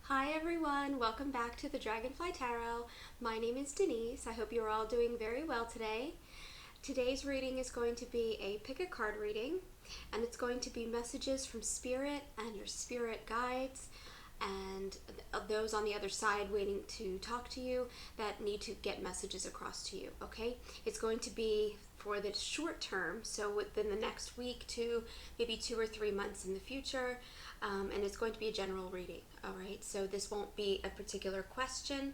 Hi everyone, welcome back to the Dragonfly Tarot. My name is Denise. I hope you're all doing very well today. Today's reading is going to be a pick a card reading, and it's going to be messages from Spirit and your spirit guides and those on the other side waiting to talk to you that need to get messages across to you, okay? It's going to be for the short term, so within the next week to maybe 2 or 3 months in the future, and it's going to be a general reading, all right? So this won't be a particular question.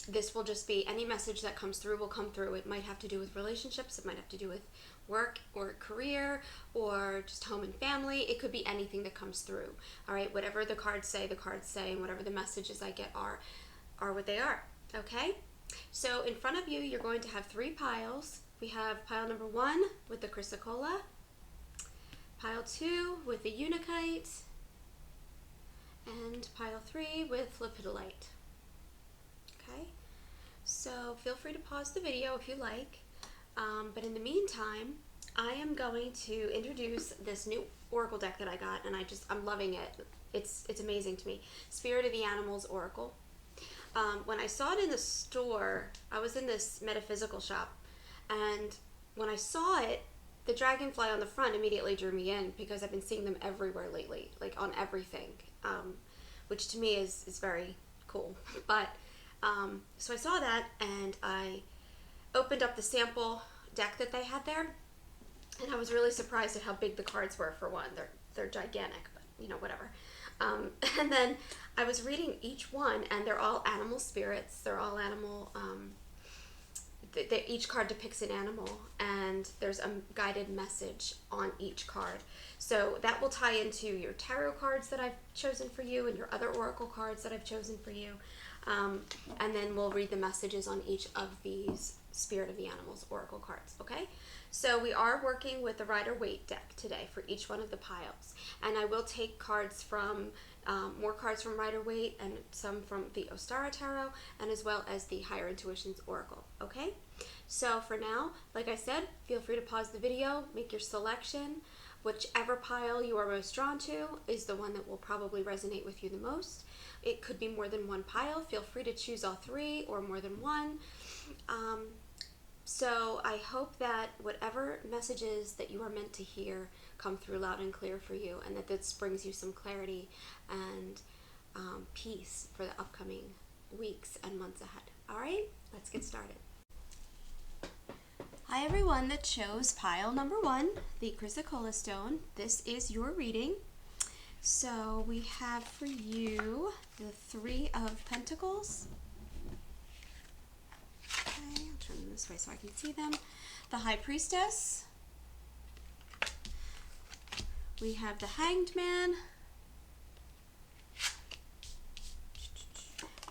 This will just be any message that comes through will come through. It might have to do with relationships, it might have to do with work or career or just home and family. It could be anything that comes through, all right? Whatever the cards say, and whatever the messages I get are what they are, okay? So in front of you, you're going to have 3 piles. We have pile number 1 with the Chrysocolla, pile 2 with the Unakite, and pile 3 with Lepidolite. Okay, so feel free to pause the video if you like, but in the meantime, I am going to introduce this new oracle deck that I got, and I'm loving it. It's amazing to me. Spirit of the Animals Oracle. When I saw it in the store, I was in this metaphysical shop, and when I saw it, the dragonfly on the front immediately drew me in because I've been seeing them everywhere lately, like on everything, which to me is very cool. But so I saw that, and I opened up the sample deck that they had there, and I was really surprised at how big the cards were. For one, they're gigantic, but you know, whatever. And then I was reading each one, and they're all animal spirits. They're all animal. Each card depicts an animal, and there's a guided message on each card. So that will tie into your tarot cards that I've chosen for you and your other oracle cards that I've chosen for you. And then we'll read the messages on each of these Spirit of the Animals oracle cards, okay? So we are working with the Rider-Waite deck today for each one of the piles. And I will take cards from, more cards from Rider-Waite and some from the Ostara Tarot, and as well as the Higher Intuitions Oracle, okay? So for now, like I said, feel free to pause the video, make your selection. Whichever pile you are most drawn to is the one that will probably resonate with you the most. It could be more than one pile. Feel free to choose all 3 or more than one. So I hope that whatever messages that you are meant to hear come through loud and clear for you, and that this brings you some clarity and peace for the upcoming weeks and months ahead. All right, let's get started. Hi everyone that chose pile number 1, the Chrysocolla stone. This is your reading. So we have for you the 3 of Pentacles. Okay, I'll turn them this way so I can see them. The High Priestess. We have the Hanged Man.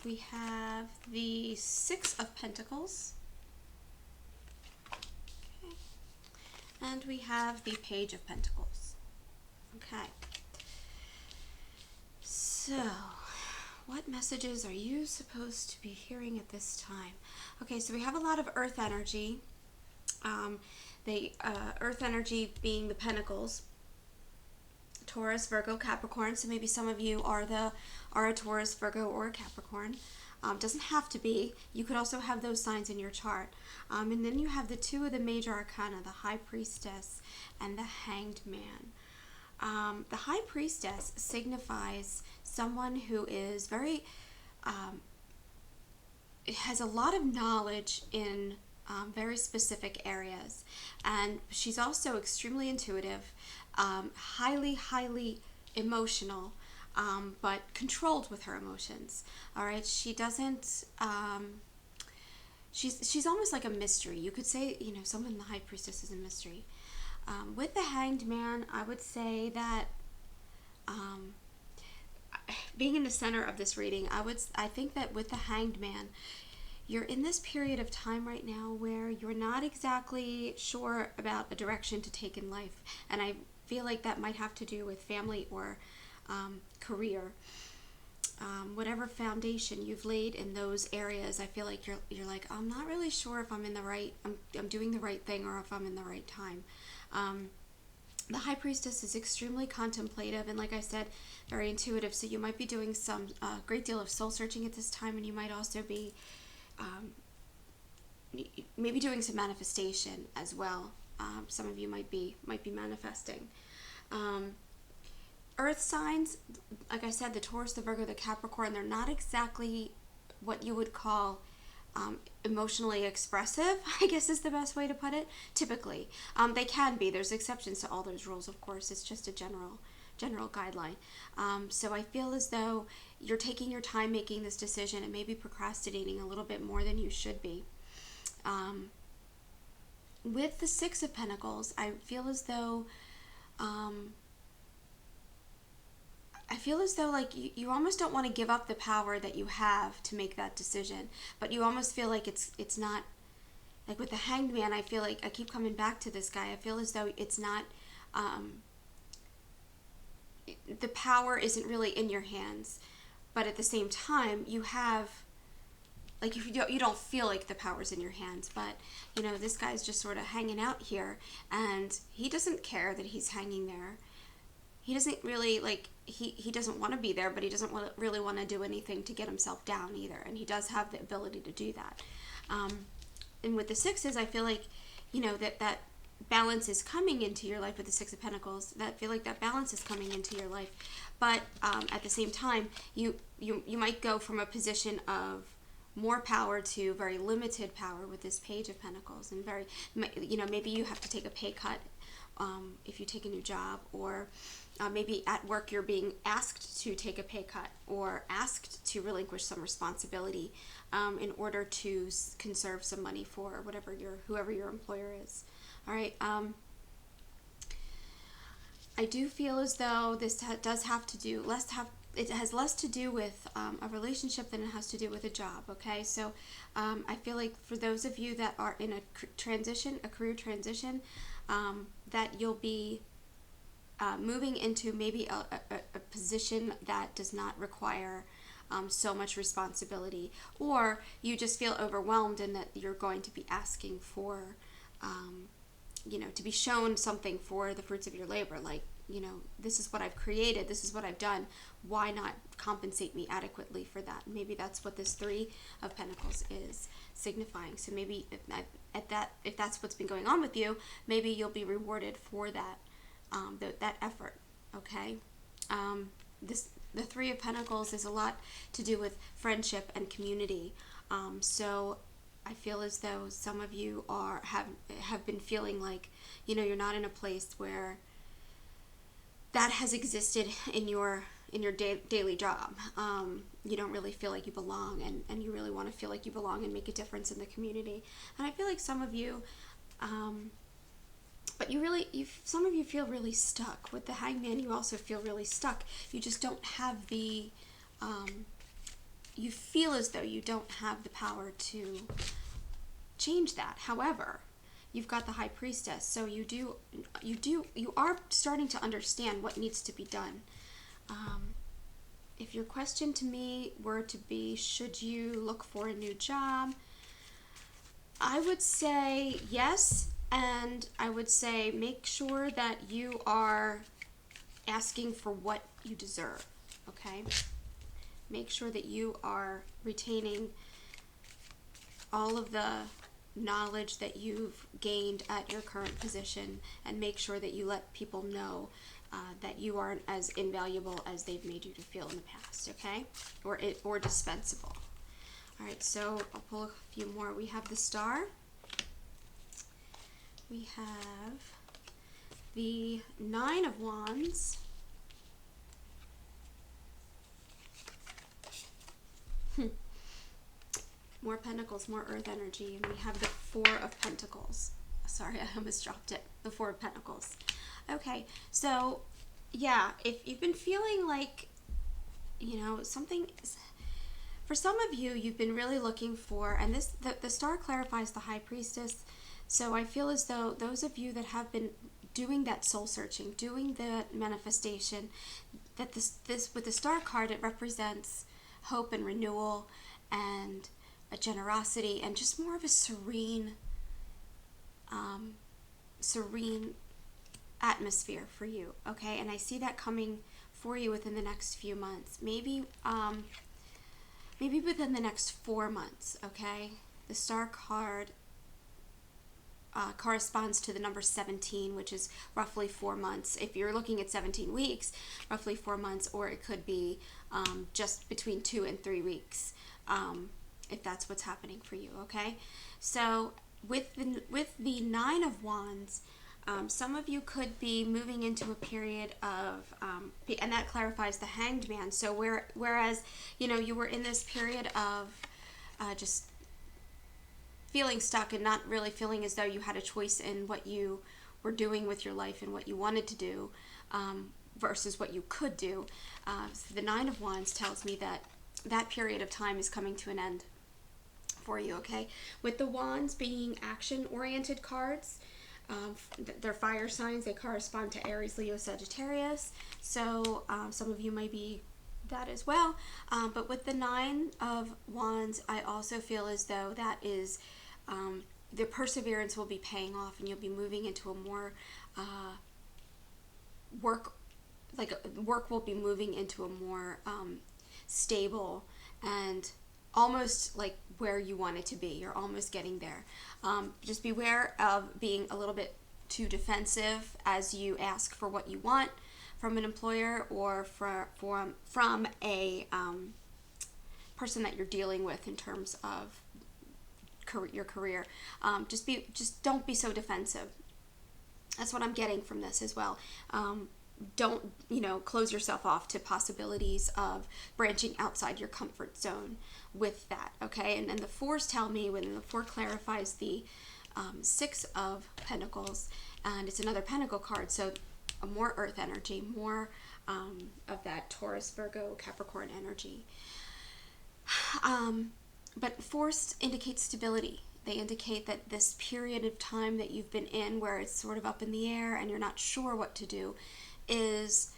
We have the 6 of Pentacles. Okay. And we have the Page of Pentacles. Okay. So, what messages are you supposed to be hearing at this time? Okay, so we have a lot of earth energy. The earth energy being the Pentacles. Taurus, Virgo, Capricorn. So maybe some of you are a Taurus, Virgo, or a Capricorn. Doesn't have to be. You could also have those signs in your chart. And then you have the 2 of the major arcana, the High Priestess and the Hanged Man. The High Priestess signifies someone who is very, has a lot of knowledge in very specific areas, and she's also extremely intuitive, highly emotional, but controlled with her emotions. All right, she doesn't. She's almost like a mystery. You could say, you know, someone, the High Priestess, is a mystery. With the Hanged Man, I would say that being in the center of this reading, I think that with the Hanged Man, you're in this period of time right now where you're not exactly sure about a direction to take in life, and I feel like that might have to do with family or career. Whatever foundation you've laid in those areas, I feel like you're like, I'm not really sure if I'm in the right, I'm doing the right thing, or if I'm in the right time. The High Priestess is extremely contemplative and, like I said, very intuitive. So you might be doing some great deal of soul searching at this time, and you might also be maybe doing some manifestation as well. Some of you might be manifesting. Earth signs, like I said, the Taurus, the Virgo, the Capricorn, they're not exactly what you would call emotionally expressive, I guess is the best way to put it, typically. They can be. There's exceptions to all those rules, of course. It's just a general guideline. So I feel as though you're taking your time making this decision and maybe procrastinating a little bit more than you should be. With the Six of Pentacles, I feel as though like you almost don't want to give up the power that you have to make that decision, but you almost feel like it's not, like with the Hanged Man, I feel like I keep coming back to this guy. I feel as though it's not, the power isn't really in your hands, but at the same time you have, like, if you don't feel like the power's in your hands, but you know, this guy's just sort of hanging out here, and he doesn't care that he's hanging there. He doesn't really, like, he doesn't want to be there, but he doesn't really want to do anything to get himself down either, and he does have the ability to do that. And with the Sixes, I feel like, you know, that balance is coming into your life with the Six of Pentacles. I feel like that balance is coming into your life, but at the same time, you might go from a position of more power to very limited power with this Page of Pentacles, and very, you know, maybe you have to take a pay cut if you take a new job, or maybe at work you're being asked to take a pay cut or asked to relinquish some responsibility in order to conserve some money for whoever your employer is. All right. I do feel as though this does have to do it has less to do with a relationship than it has to do with a job. Okay, so I feel like for those of you that are in a career transition, that you'll be moving into maybe a position that does not require so much responsibility, or you just feel overwhelmed and that you're going to be asking for, you know, to be shown something for the fruits of your labor, like, you know, this is what I've created, this is what I've done, why not compensate me adequately for that? Maybe that's what this Three of Pentacles is signifying. So maybe if that's what's been going on with you, maybe you'll be rewarded for that, that effort. Okay. The Three of Pentacles is a lot to do with friendship and community. So I feel as though some of you have been feeling like, you know, you're not in a place where that has existed in your daily job. You don't really feel like you belong, and you really want to feel like you belong and make a difference in the community. And I feel like some of you, but some of you feel really stuck. With the Hangman, you also feel really stuck. You just don't have the, you feel as though you don't have the power to change that. However, you've got the High Priestess, so you are starting to understand what needs to be done. If your question to me were to be, should you look for a new job? I would say yes, and I would say make sure that you are asking for what you deserve, okay? Make sure that you are retaining all of the knowledge that you've gained at your current position, and make sure that you let people know that you aren't as invaluable as they've made you to feel in the past, okay? Or dispensable. All right, so I'll pull a few more. We have the Star. We have the Nine of Wands. More Pentacles, more Earth energy, and we have the Four of Pentacles. Sorry, I almost dropped it. The Four of Pentacles. Okay, so yeah, if you've been feeling like, you know, something, for some of you, you've been really looking for, and the Star clarifies the High Priestess, so I feel as though those of you that have been doing that soul searching, doing the manifestation, that this with the Star card, it represents hope and renewal and a generosity and just more of a serene atmosphere for you, okay? And I see that coming for you within the next few months. Maybe within the next 4 months, okay? The Star card corresponds to the number 17, which is roughly 4 months. If you're looking at 17 weeks, roughly 4 months, or it could be just between 2 and 3 weeks, if that's what's happening for you, okay? So with the Nine of Wands, some of you could be moving into a period of, and that clarifies the Hanged Man. So whereas, you were in this period of just feeling stuck and not really feeling as though you had a choice in what you were doing with your life and what you wanted to do versus what you could do. So the Nine of Wands tells me that that period of time is coming to an end for you, okay? With the Wands being action-oriented cards, they're fire signs. They correspond to Aries, Leo, Sagittarius. So some of you may be that as well. But with the Nine of Wands, I also feel as though that is the perseverance will be paying off, and you'll be moving into a more work will be moving into a more stable and almost like where you want it to be. You're almost getting there. Just beware of being a little bit too defensive as you ask for what you want from an employer or from a person that you're dealing with in terms of your career. Just don't be so defensive. That's what I'm getting from this as well. Don't close yourself off to possibilities of branching outside your comfort zone with that, okay? And then the fours tell me, when the four clarifies the Six of Pentacles, and it's another Pentacle card, so a more earth energy, more of that Taurus, Virgo, Capricorn energy. But fours indicate stability. They indicate that this period of time that you've been in where it's sort of up in the air and you're not sure what to do is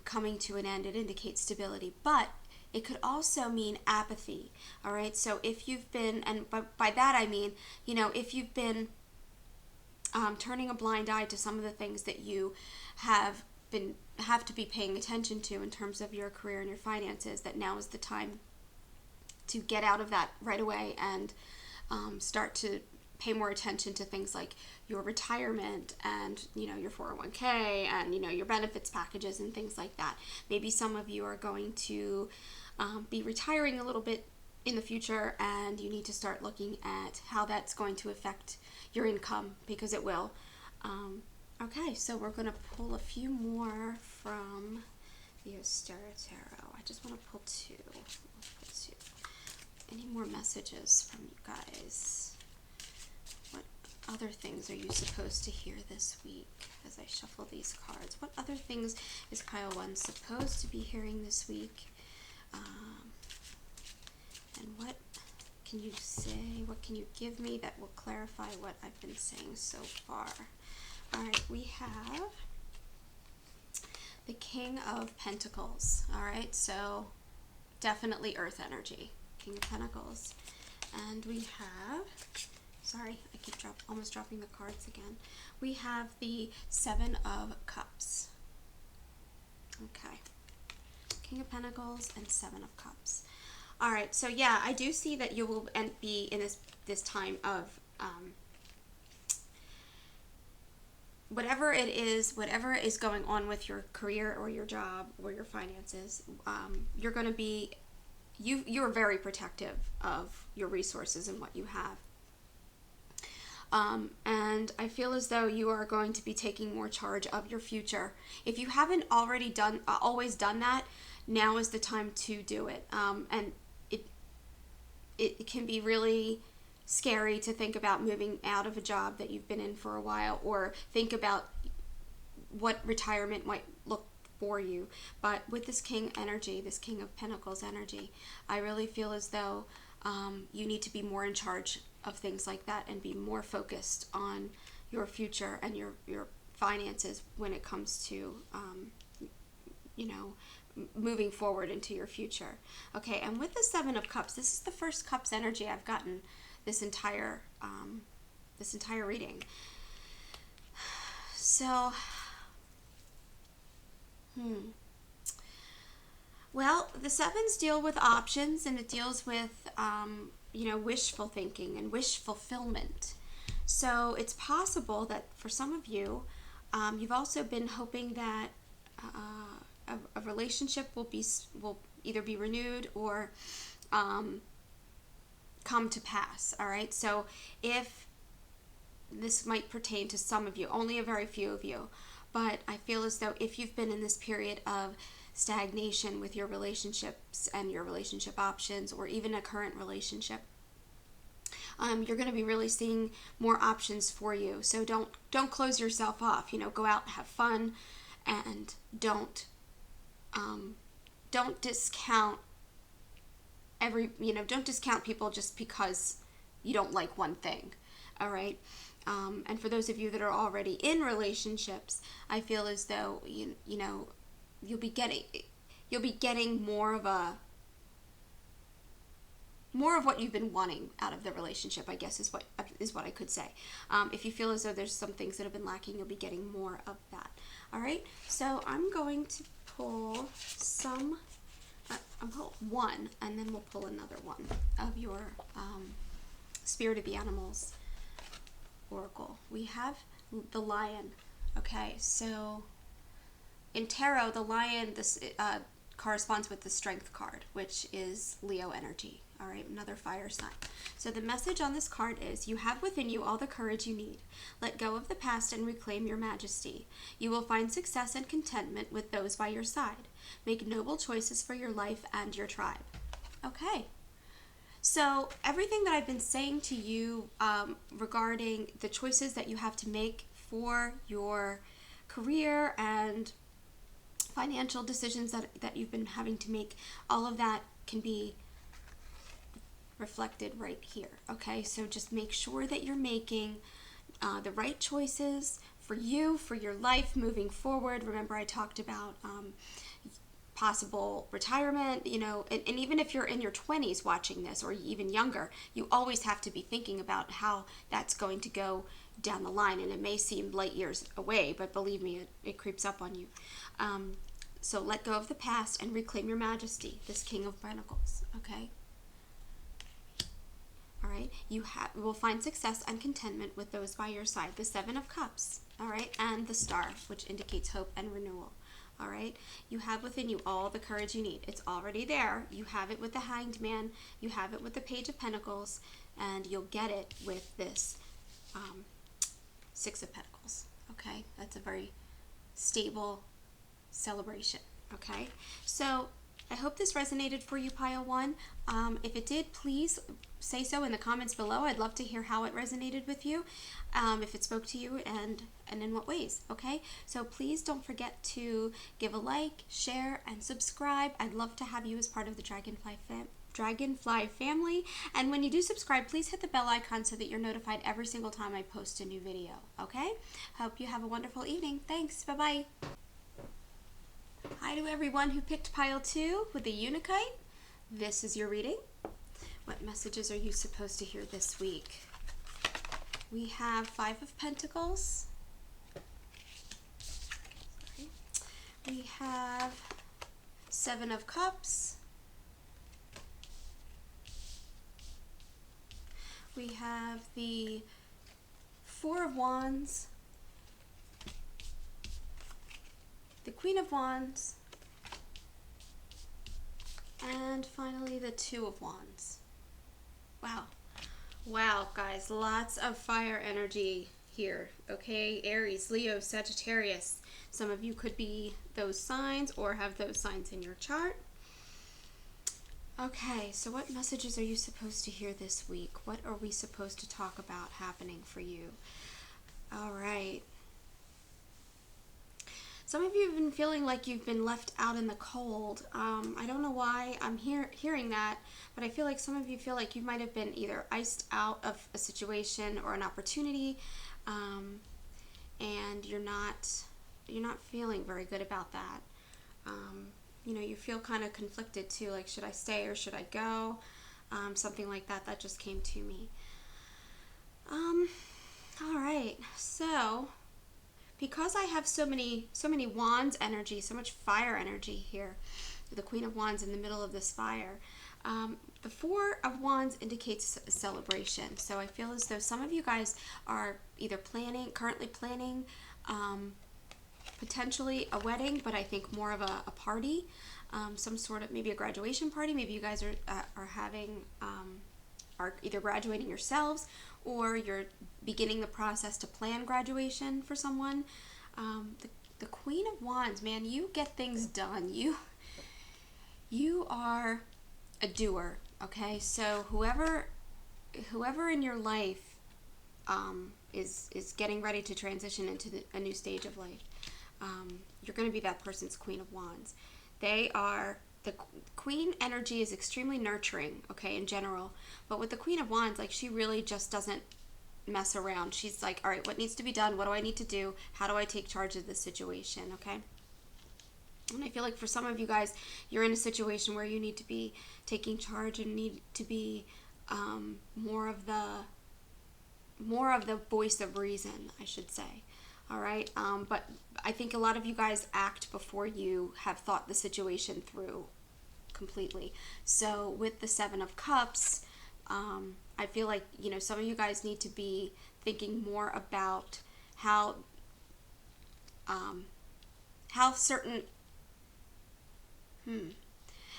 coming to an end. It indicates stability, but it could also mean apathy, all right? So if you've been, and by that I mean, if you've been turning a blind eye to some of the things that you have to be paying attention to in terms of your career and your finances, that now is the time to get out of that right away and start to pay more attention to things like your retirement and your 401k and your benefits packages and things like that. Maybe some of you are going to be retiring a little bit in the future, and you need to start looking at how that's going to affect your income, because it will. Okay, so we're going to pull a few more from the Ostara Tarot. I just want to pull two. Any more messages from you guys? What other things are you supposed to hear this week as I shuffle these cards? What other things is pile one supposed to be hearing this week? And what can you say? What can you give me that will clarify what I've been saying so far? All right, we have the King of Pentacles. All right, so definitely earth energy. King of Pentacles. And we have, sorry, I keep almost dropping the cards again. We have the Seven of Cups. Okay. King of Pentacles and Seven of Cups. All right, so yeah, I do see that you will be in this time of whatever it is, whatever is going on with your career or your job or your finances. You're going to be you're very protective of your resources and what you have. And I feel as though you are going to be taking more charge of your future. If you haven't already always done that, now is the time to do it. And it can be really scary to think about moving out of a job that you've been in for a while, or think about what retirement might look for you. But with this King energy, this King of Pentacles energy, I really feel as though you need to be more in charge of things like that and be more focused on your future and your finances when it comes to moving forward into your future. Okay, and with the Seven of Cups, this is the first Cups energy I've gotten this entire reading. So, well, the sevens deal with options, and it deals with, wishful thinking and wish fulfillment. So it's possible that for some of you, you've also been hoping that a relationship will either be renewed or come to pass. All right. So if this might pertain to some of you, only a very few of you, but I feel as though if you've been in this period of stagnation with your relationships and your relationship options, or even a current relationship, you're going to be really seeing more options for you. So don't close yourself off. Go out and have fun, and don't discount don't discount people just because you don't like one thing. All right. And for those of you that are already in relationships, I feel as though you'll be getting more of what you've been wanting out of the relationship, I guess is what I could say. If you feel as though there's some things that have been lacking, you'll be getting more of that. All right. So I'm going to pull I'll pull one, and then we'll pull another one of your Spirit of the Animals Oracle. We have the Lion. Okay, so in tarot, the Lion corresponds with the Strength card, which is Leo energy. All right, another fire sign. So the message on this card is, you have within you all the courage you need. Let go of the past and reclaim your majesty. You will find success and contentment with those by your side. Make noble choices for your life and your tribe. Okay. So everything that I've been saying to you regarding the choices that you have to make for your career and financial decisions that you've been having to make, all of that can be reflected right here. Okay, so just make sure that you're making the right choices for you, for your life moving forward. Remember, I talked about possible retirement, and even if you're in your 20s watching this, or even younger, you always have to be thinking about how that's going to go down the line. And it may seem light years away, but believe me, it creeps up on you. So let go of the past and reclaim your majesty, this King of Pentacles. Okay. All right, you will find success and contentment with those by your side. The Seven of Cups, all right, and the Star, which indicates hope and renewal. All right, you have within you all the courage you need. It's already there. You have it with the Hanged Man. You have it with the Page of Pentacles, and you'll get it with this Six of Pentacles. Okay, that's a very stable celebration. Okay, so I hope this resonated for you, Pile 1. If it did, please say so in the comments below. I'd love to hear how it resonated with you, if it spoke to you, and in what ways, okay? So please don't forget to give a like, share, and subscribe. I'd love to have you as part of the Dragonfly family. And when you do subscribe, please hit the bell icon so that you're notified every single time I post a new video, okay? Hope you have a wonderful evening. Thanks. Bye-bye. Hi to everyone who picked Pile 2 with the Unakite. This is your reading. What messages are you supposed to hear this week? We have Five of Pentacles. Sorry. We have Seven of Cups. We have the Four of Wands. The Queen of Wands, and finally the Two of Wands. Wow, guys, lots of fire energy here, okay? Aries, Leo, Sagittarius. Some of you could be those signs or have those signs in your chart. Okay, so what messages are you supposed to hear this week? What are we supposed to talk about happening for you? All right. Some of you have been feeling like you've been left out in the cold. I don't know why I'm hearing that, but I feel like some of you feel like you might have been either iced out of a situation or an opportunity, and you're not feeling very good about that. You feel kind of conflicted too, like should I stay or should I go? Something like that just came to me. All right, so because I have so many wands energy, so much fire energy here, the Queen of Wands in the middle of this fire. The Four of Wands indicates a celebration. So I feel as though some of you guys are either currently planning, potentially a wedding, but I think more of a party, some sort of, maybe a graduation party. Maybe you guys are having, are either graduating yourselves, or you're beginning the process to plan graduation for someone. The Queen of Wands, man, you get things done. You are a doer, okay? So whoever in your life is getting ready to transition into a new stage of life, you're going to be that person's Queen of Wands. The Queen energy is extremely nurturing, okay, in general. But with the Queen of Wands, like, she really just doesn't mess around. She's like, all right, what needs to be done? What do I need to do? How do I take charge of this situation, okay? And I feel like for some of you guys, you're in a situation where you need to be taking charge and need to be more of the voice of reason, I should say. All right, but I think a lot of you guys act before you have thought the situation through completely. So with the Seven of Cups, I feel like, you know, some of you guys need to be thinking more about how certain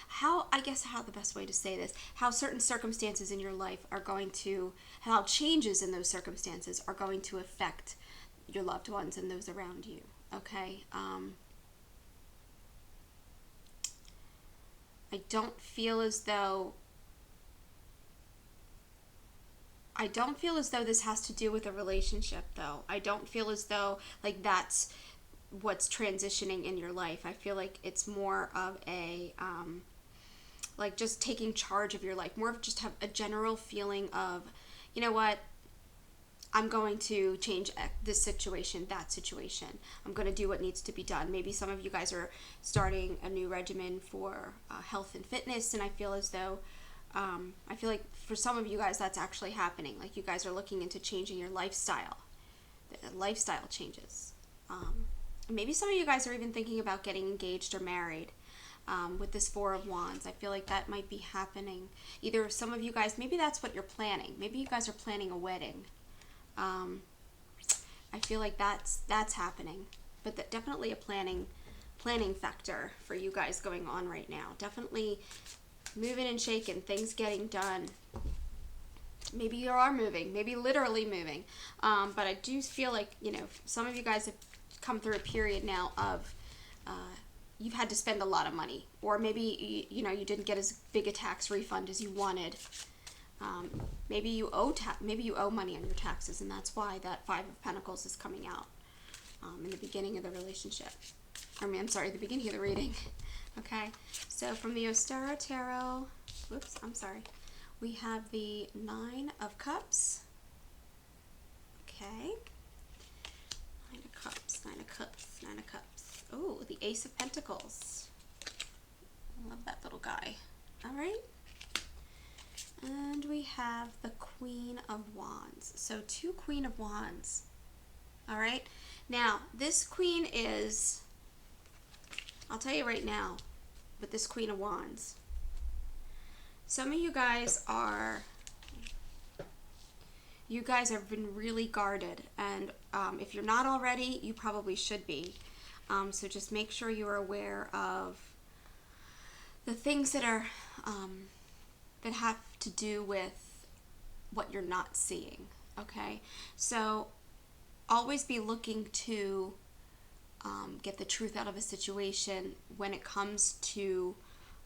how the best way to say this, how certain circumstances in your life are going to, how changes in those circumstances are going to affect your loved ones and those around you, okay? I don't feel as though this has to do with a relationship, though. I don't feel as though, like, that's what's transitioning in your life. I feel like it's more of a, like, just taking charge of your life, more of just have a general feeling of, you know what, I'm going to change this situation, that situation. I'm going to do what needs to be done. Maybe some of you guys are starting a new regimen for health and fitness, and I feel as though, I feel like for some of you guys that's actually happening. Like, you guys are looking into changing your lifestyle, lifestyle changes. Maybe some of you guys are even thinking about getting engaged or married. With this Four of Wands, I feel like that might be happening. Either some of you guys, maybe that's what you're planning. Maybe you guys are planning a wedding. I feel like that's happening, but definitely a planning factor for you guys going on right now. Definitely moving and shaking, things getting done. Maybe you are moving, maybe literally moving, but I do feel like, you know, some of you guys have come through a period now of you've had to spend a lot of money, or maybe you know, you didn't get as big a tax refund as you wanted. Maybe you owe money on your taxes, and that's why that Five of Pentacles is coming out in the beginning of the relationship. The beginning of the reading. Okay, so from the Ostara Tarot, we have the Nine of Cups. Okay, Nine of Cups, Nine of Cups, Nine of Cups. Oh, the Ace of Pentacles. I love that little guy. All right. And we have the Queen of Wands. So two Queen of Wands. All right. Now, this queen is, I'll tell you right now, with this Queen of Wands, some of you guys have been really guarded. And if you're not already, you probably should be. So just make sure you're aware of the things that are, that have to do with what you're not seeing, okay? So always be looking to get the truth out of a situation when it comes to,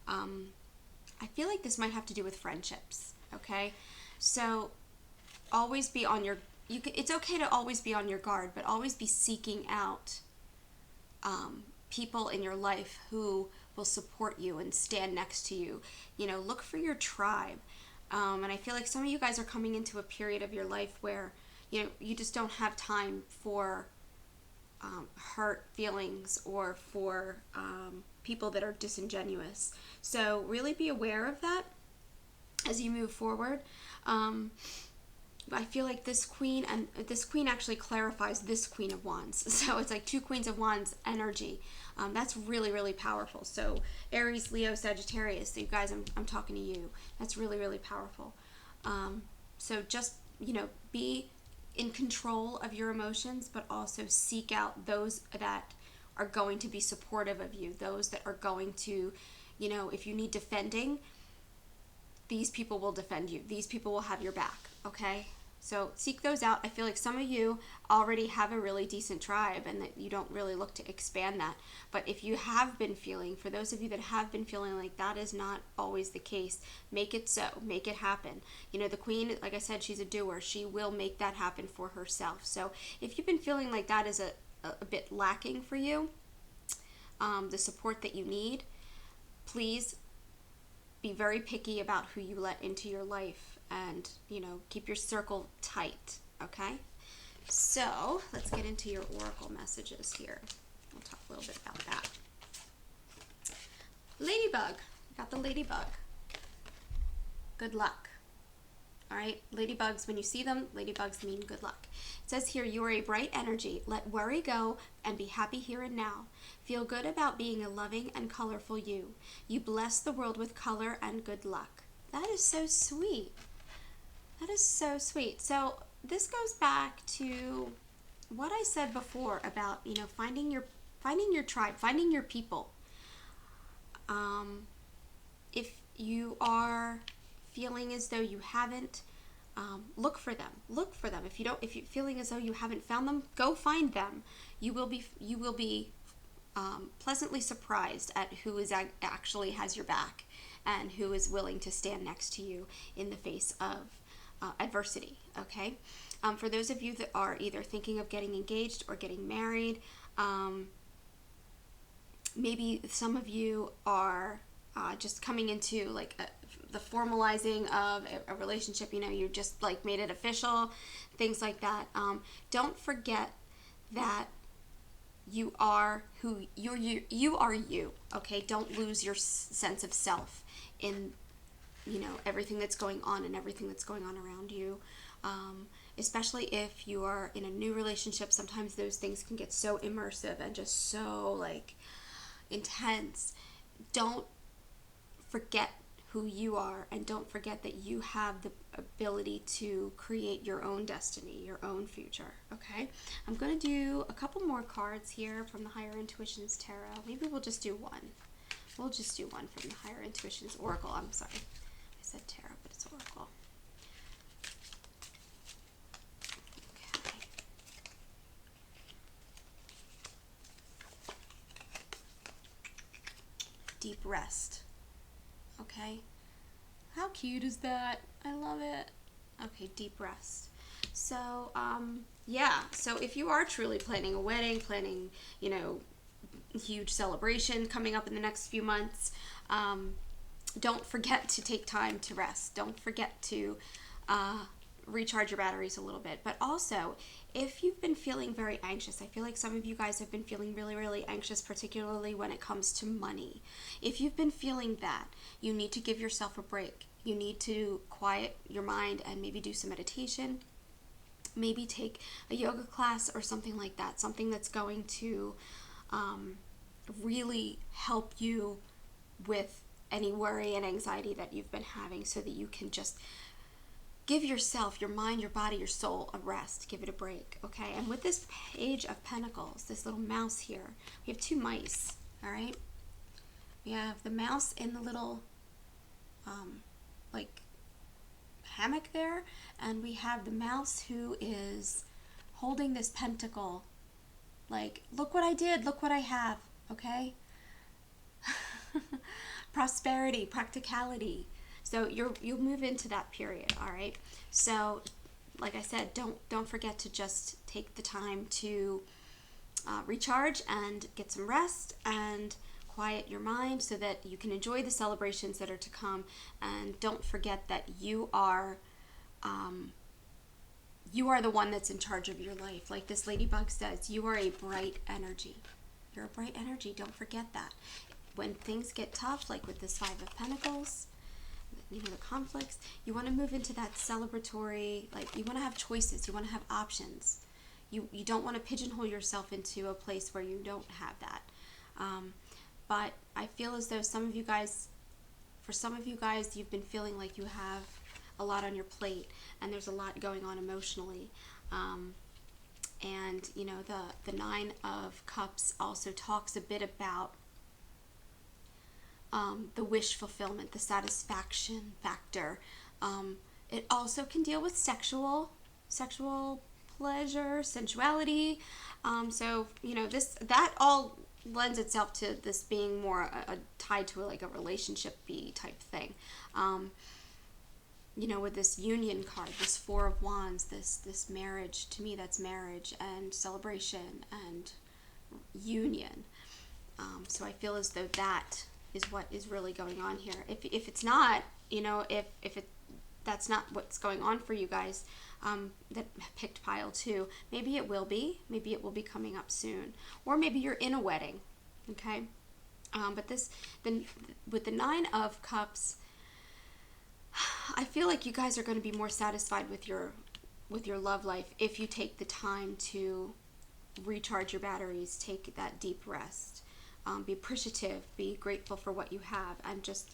I feel like this might have to do with friendships, okay? So always be on your, it's okay to always be on your guard, but always be seeking out people in your life who will support you and stand next to you. You know, look for your tribe. And I feel like some of you guys are coming into a period of your life where, you know, you just don't have time for hurt feelings or for people that are disingenuous. So really be aware of that as you move forward. I feel like this queen, and this queen actually clarifies this Queen of Wands. So it's like two Queens of Wands energy. That's really, really powerful. So Aries, Leo, Sagittarius, so you guys, I'm talking to you. That's really, really powerful. So just, you know, be in control of your emotions, but also seek out those that are going to be supportive of you, those that are going to, you know, if you need defending, these people will defend you. These people will have your back, okay? So seek those out. I feel like some of you already have a really decent tribe and that you don't really look to expand that. But if you have been feeling, for those of you that have been feeling like that is not always the case, make it so. Make it happen. You know, the queen, like I said, she's a doer. She will make that happen for herself. So if you've been feeling like that is a bit lacking for you, the support that you need, please be very picky about who you let into your life, and, you know, keep your circle tight, okay? So let's get into your oracle messages here. We'll talk a little bit about that. Ladybug. Got the ladybug. Good luck. All right, ladybugs, when you see them, ladybugs mean good luck. It says here, you are a bright energy. Let worry go and be happy here and now. Feel good about being a loving and colorful you. You bless the world with color and good luck. That is so sweet. That is so sweet. So this goes back to what I said before about, you know, finding your tribe, finding your people. If you are feeling as though you haven't, look for them. Look for them. If you're feeling as though you haven't found them, go find them. You will be pleasantly surprised at who is actually has your back and who is willing to stand next to you in the face of adversity. Okay. For those of you that are either thinking of getting engaged or getting married, maybe some of you are just coming into like the formalizing of a relationship, you know, you just like made it official, things like that. Don't forget that you are who you are you, okay? Don't lose your sense of self in, you know, everything that's going on and everything that's going on around you. Especially if you are in a new relationship, sometimes those things can get so immersive and just so like intense. Don't forget who you are, and don't forget that you have the ability to create your own destiny, your own future, okay? I'm going to do a couple more cards here from the Higher Intuitions Tarot. Maybe we'll just do one. We'll just do one from the Higher Intuitions Oracle. I'm sorry. I said tarot, but it's Oracle. Okay. Deep rest. Okay, how cute is that? I love it. Okay, deep rest. So, yeah, so if you are truly planning a wedding, planning, you know, huge celebration coming up in the next few months, don't forget to take time to rest. Don't forget to recharge your batteries a little bit. But also, if you've been feeling very anxious, I feel like some of you guys have been feeling really, really anxious, particularly when it comes to money. If you've been feeling that, you need to give yourself a break. You need to quiet your mind and maybe do some meditation. Maybe take a yoga class or something like that. Something that's going to really help you with any worry and anxiety that you've been having, so that you can just give yourself, your mind, your body, your soul a rest. Give it a break, okay? And with this Page of Pentacles, this little mouse here, we have two mice, all right? We have the mouse in the little, like, hammock there, and we have the mouse who is holding this pentacle, like, look what I did, look what I have, okay? Prosperity, practicality. So you'll move into that period, all right? So, like I said, don't forget to just take the time to recharge and get some rest and quiet your mind so that you can enjoy the celebrations that are to come. And don't forget that you are the one that's in charge of your life. Like this ladybug says, you are a bright energy. You're a bright energy. Don't forget that. When things get tough, like with this Five of Pentacles, the conflicts. You want to move into that celebratory, like you want to have choices, you want to have options. You don't want to pigeonhole yourself into a place where you don't have that. But I feel as though for some of you guys, you've been feeling like you have a lot on your plate and there's a lot going on emotionally. And the Nine of Cups also talks a bit about the wish fulfillment, the satisfaction factor. It also can deal with sexual pleasure, sensuality. So that all lends itself to this being more tied to like a relationship-y type thing. With this union card, this Four of Wands, this marriage, to me that's marriage and celebration and union. So I feel as though that is what is really going on here. If it's not, that's not what's going on for you guys that picked pile 2, maybe it will be. Maybe it will be coming up soon. Or maybe you're in a wedding, okay? But with the Nine of Cups, I feel like you guys are going to be more satisfied with your love life if you take the time to recharge your batteries, take that deep rest, be appreciative, be grateful for what you have, and just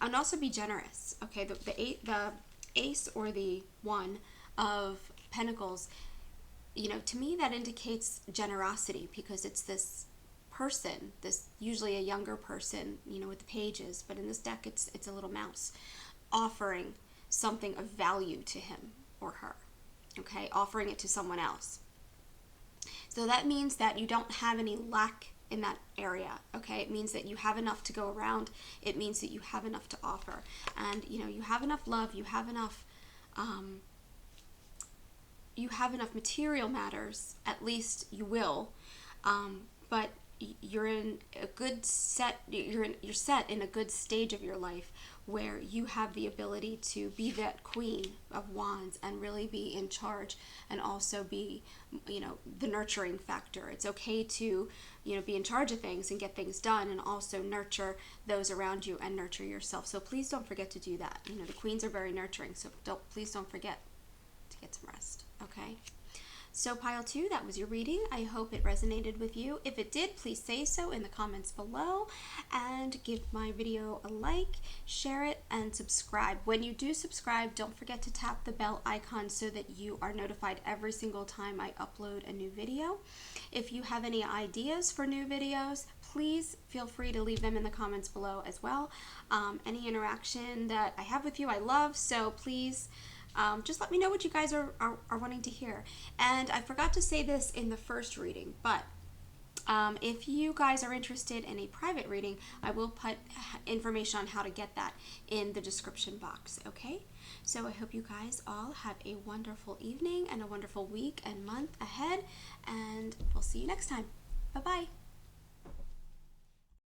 and also be generous. Okay, the Ace or the One of Pentacles, to me that indicates generosity, because it's this person, this usually a younger person, with the pages, but in this deck it's a little mouse, offering something of value to him or her, okay, offering it to someone else. So that means that you don't have any lack in that area, okay? It means that you have enough to go around. It means that you have enough to offer, and you have enough love, you have enough material matters, at least you will, but you're in a good set, you're set in a good stage of your life where you have the ability to be that Queen of Wands and really be in charge, and also be the nurturing factor. It's okay to be in charge of things and get things done, and also nurture those around you and nurture yourself. So please don't forget to do that. The queens are very nurturing, so please don't forget to get some rest, okay? So pile 2, that was your reading. I hope it resonated with you. If it did, please say so in the comments below, and give my video a like, share it, and subscribe. When you do subscribe, don't forget to tap the bell icon so that you are notified every single time I upload a new video. If you have any ideas for new videos, please feel free to leave them in the comments below as well. Any interaction that I have with you, I love, so please just let me know what you guys are wanting to hear. And I forgot to say this in the first reading, but if you guys are interested in a private reading, I will put information on how to get that in the description box, okay? So I hope you guys all have a wonderful evening and a wonderful week and month ahead, and we'll see you next time. Bye-bye.